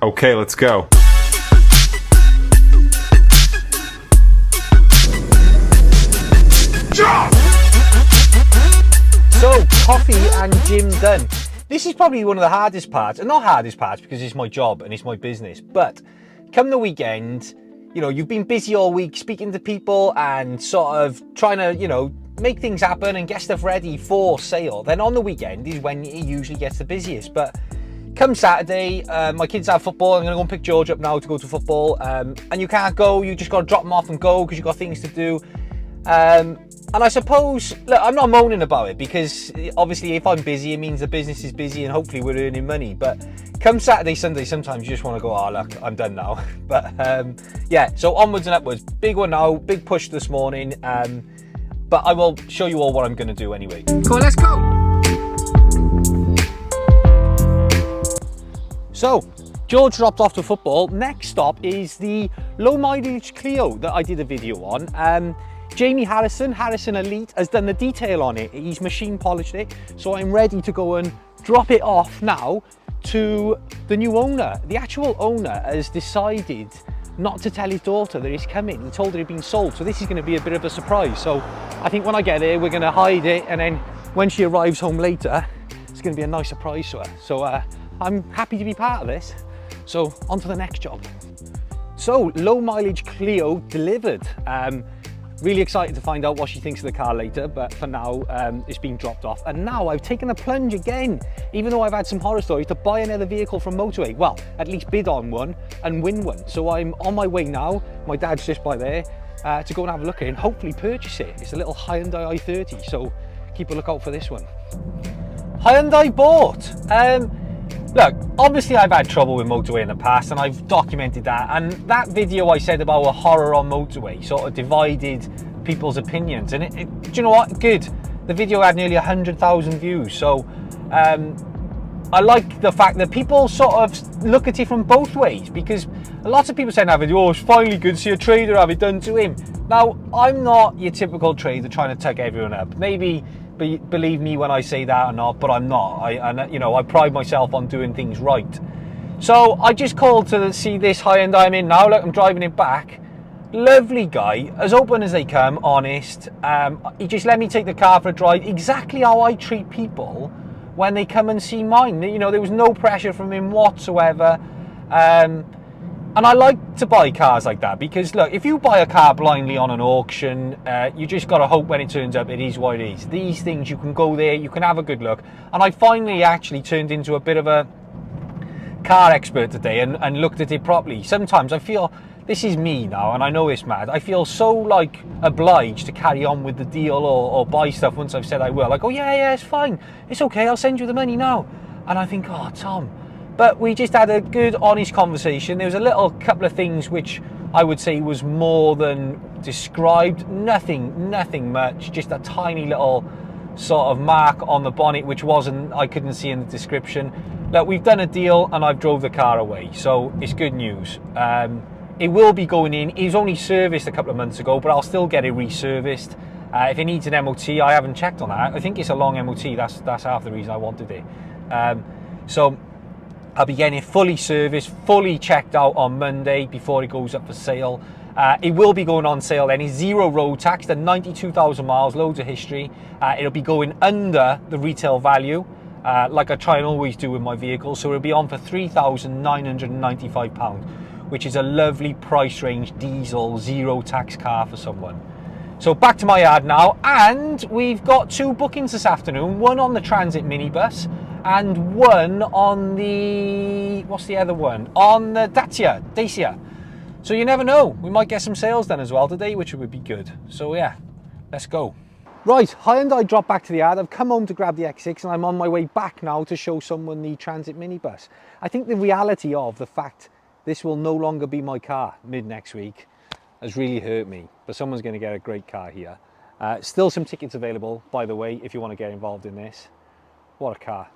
Okay, let's go. So, coffee and gym done. This is probably one of the hardest parts, and not hardest parts because it's my job and it's my business, but come the weekend, you know, you've been busy all week speaking to people and sort of trying to, you know, make things happen and get stuff ready for sale. Then on the weekend is when it usually gets the busiest. But come Saturday, my kids have football. I'm going to go and pick George up now to go to football. And you can't go, you just got to drop them off and go because you've got things to do. And I suppose, look, I'm not moaning about it because obviously if I'm busy, it means the business is busy and hopefully we're earning money. But come Saturday, Sunday, sometimes you just want to go, oh, look, I'm done now. But yeah, so onwards and upwards. Big one now, big push this morning. But I will show you all what I'm going to do anyway. Cool, let's go. So, George dropped off to football. Next stop is the low mileage Clio that I did a video on. Jamie Harrison Elite has done the detail on it. He's machine polished it. So I'm ready to go and drop it off now to the new owner. The actual owner has decided not to tell his daughter that he's coming. He told her he'd been sold. So this is going to be a bit of a surprise. So I think when I get there, we're going to hide it. And then when she arrives home later, it's going to be a nice surprise to her. So I'm happy to be part of this. So on to the next job. So low mileage Clio delivered. Really excited to find out what she thinks of the car later, but for now it's been dropped off. And now I've taken the plunge again, even though I've had some horror stories, to buy another vehicle from Motorway. Well, at least bid on one and win one. So I'm on my way now, my dad's just by there, to go and have a look at it and hopefully purchase it. It's a little Hyundai i30, so keep a lookout for this one. Hyundai bought. Look, obviously I've had trouble with Motorway in the past and I've documented that, and that video I said about a horror on Motorway sort of divided people's opinions, and do you know what? Good. The video had nearly 100,000 views, so I like the fact that people sort of look at it from both ways, because a lot of people say in that video, oh, it's finally good to see a trader have it done to him. Now, I'm not your typical trader trying to tuck everyone up. Maybe believe me when I say that or not, but I'm not. I pride myself on doing things right. So I just called to see this Hyundai I'm in now. Look, I'm driving it back. Lovely guy, as open as they come, honest. He just let me take the car for a drive, exactly how I treat people when they come and see mine. You know, there was no pressure from him whatsoever. And I like to buy cars like that because, look, if you buy a car blindly on an auction, you just got to hope when it turns up it is what it is. These things, you can go there, you can have a good look. And I finally actually turned into a bit of a car expert today and looked at it properly. Sometimes I feel, this is me now, and I know it's mad, I feel so, like, obliged to carry on with the deal or buy stuff once I've said I will. I go, yeah, it's fine. It's okay, I'll send you the money now. And I think, oh, Tom. But we just had a good, honest conversation. There was a little couple of things which I would say was more than described. Nothing much. Just a tiny little sort of mark on the bonnet, which I couldn't see in the description. Look, we've done a deal and I've drove the car away. So it's good news. It will be going in. It was only serviced a couple of months ago, but I'll still get it reserviced. If it needs an MOT, I haven't checked on that. I think it's a long MOT. That's half the reason I wanted it. So I'll be getting it fully serviced, fully checked out on Monday before it goes up for sale. It will be going on sale then. It's zero road tax, the 92,000 miles, loads of history. It'll be going under the retail value, like I try and always do with my vehicles. So it'll be on for £3,995, which is a lovely price range diesel, zero tax car for someone. So back to my yard now, and we've got 2 bookings this afternoon, one on the Transit minibus, and one on the, what's the other one? On the Dacia. So you never know, we might get some sales done as well today, which would be good. So yeah, let's go. Right, Hyundai dropped back to the yard. I've come home to grab the X6 and I'm on my way back now to show someone the Transit minibus. I think the reality of the fact this will no longer be my car mid next week has really hurt me, but someone's going to get a great car here. Still some tickets available, by the way, if you want to get involved in this. What a car.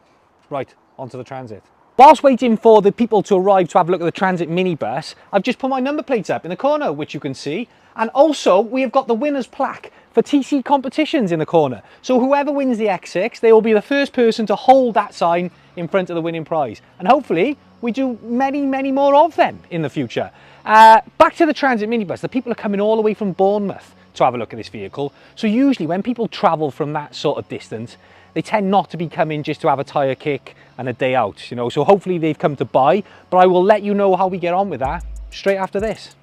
Right, onto the Transit. Whilst waiting for the people to arrive to have a look at the Transit minibus, I've just put my number plates up in the corner, which you can see. And also, we have got the winner's plaque for TC competitions in the corner. So whoever wins the X6, they will be the first person to hold that sign in front of the winning prize. And hopefully, we do many, many more of them in the future. Back to the Transit minibus, the people are coming all the way from Bournemouth to have a look at this vehicle. So usually when people travel from that sort of distance, they tend not to be coming just to have a tyre kick and a day out, you know, so hopefully they've come to buy, but I will let you know how we get on with that straight after this.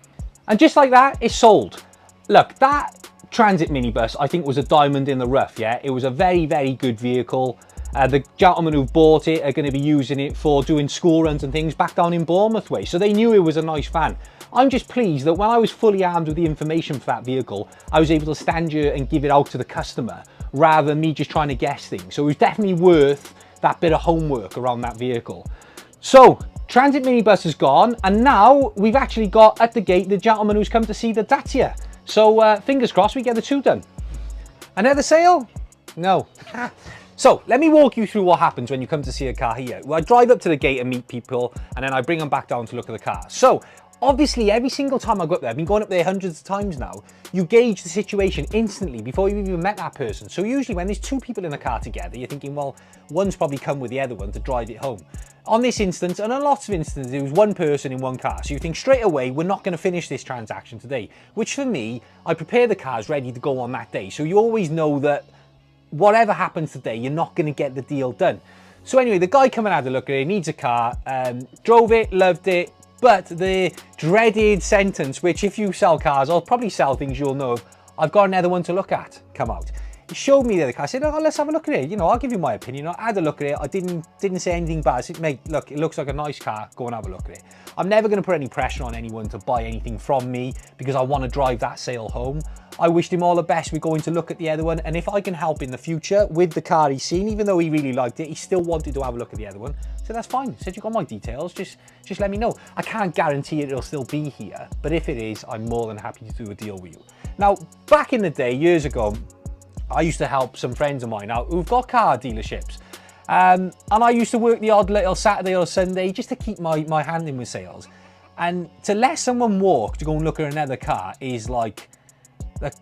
And just like that, it's sold. Look, that Transit minibus I think was a diamond in the rough, yeah? It was a very, very good vehicle. The gentlemen who bought it are going to be using it for doing school runs and things back down in Bournemouth way, so they knew it was a nice van. I'm just pleased that when I was fully armed with the information for that vehicle, I was able to stand here and give it out to the customer rather than me just trying to guess things. So it was definitely worth that bit of homework around that vehicle. So Transit minibus is gone, and now we've actually got at the gate the gentleman who's come to see the Dacia. So fingers crossed we get the two done. Another sale? No. So let me walk you through what happens when you come to see a car here. Well, I drive up to the gate and meet people, and then I bring them back down to look at the car. So obviously every single time I go up there, I've been going up there hundreds of times now, you gauge the situation instantly before you've even met that person. So usually when there's two people in the car together, you're thinking, well, one's probably come with the other one to drive it home. On this instance, and on lots of instances, it was one person in one car. So you think straight away, we're not going to finish this transaction today. Which for me, I prepare the cars ready to go on that day. So you always know that whatever happens today, you're not going to get the deal done. So anyway, the guy come and had a look at it, needs a car, drove it, loved it, but the dreaded sentence, which if you sell cars, or probably sell things you'll know, I've got another one to look at, come out. He showed me the other car, I said, oh, let's have a look at it, you know, I'll give you my opinion. I had a look at it, I didn't say anything bad. I said, mate, look, it looks like a nice car, go and have a look at it. I'm never going to put any pressure on anyone to buy anything from me because I want to drive that sale home. I wished him all the best. We're going to look at the other one, and if I can help in the future with the car he's seen, even though he really liked it, he still wanted to have a look at the other one. So that's fine. Said, you got my details, just let me know. I can't guarantee it'll still be here, but if it is, I'm more than happy to do a deal with you. Now, back in the day, years ago, I used to help some friends of mine out who've got car dealerships. And I used to work the odd little Saturday or Sunday just to keep my hand in with sales. And to let someone walk to go and look at another car is like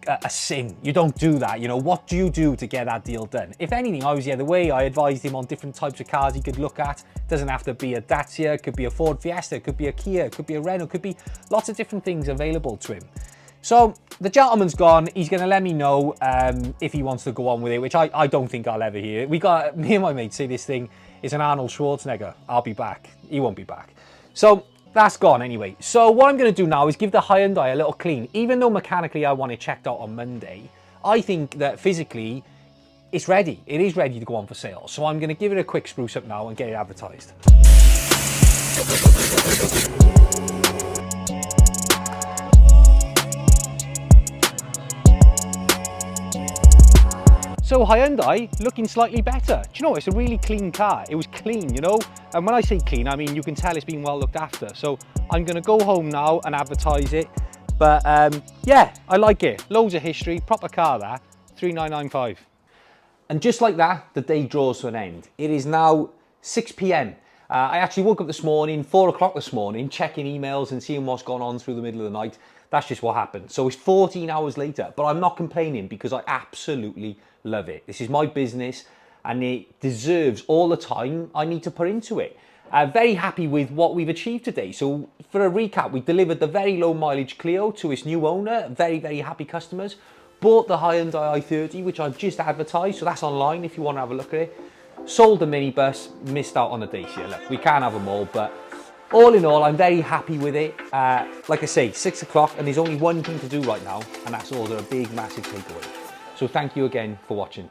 a sin. You don't do that. You know, what do you do to get that deal done? If anything, I was the other way. I advised him on different types of cars he could look at. It doesn't have to be a Dacia, it could be a Ford Fiesta, it could be a Kia, it could be a Renault, it could be lots of different things available to him. So the gentleman's gone. He's going to let me know if he wants to go on with it, which I don't think I'll ever hear. Me and my mate say this thing is an Arnold Schwarzenegger. I'll be back. He won't be back. So that's gone anyway. So what I'm going to do now is give the Hyundai a little clean. Even though mechanically I want it checked out on Monday, I think that physically it's ready. It is ready to go on for sale. So I'm going to give it a quick spruce up now and get it advertised. So Hyundai looking slightly better. Do you know, it's a really clean car. It was clean, you know? And when I say clean, I mean, you can tell it's been well looked after. So I'm gonna go home now and advertise it. But yeah, I like it. Loads of history, proper car that, 3995. And just like that, the day draws to an end. It is now 6 p.m. I actually woke up this morning, 4 o'clock this morning, checking emails and seeing what's gone on through the middle of the night. That's just what happened. So it's 14 hours later, but I'm not complaining because I absolutely love it. This is my business and it deserves all the time I need to put into it. Very happy with what we've achieved today. So for a recap, we delivered the very low mileage Clio to its new owner. Very, very happy customers. Bought the Hyundai i30, which I've just advertised. So that's online if you want to have a look at it. Sold the minibus, missed out on the Dacia. Look, we can't have them all, but all in all, I'm very happy with it. Like I say, 6 o'clock, and there's only one thing to do right now, and that's order a big, massive takeaway. So thank you again for watching.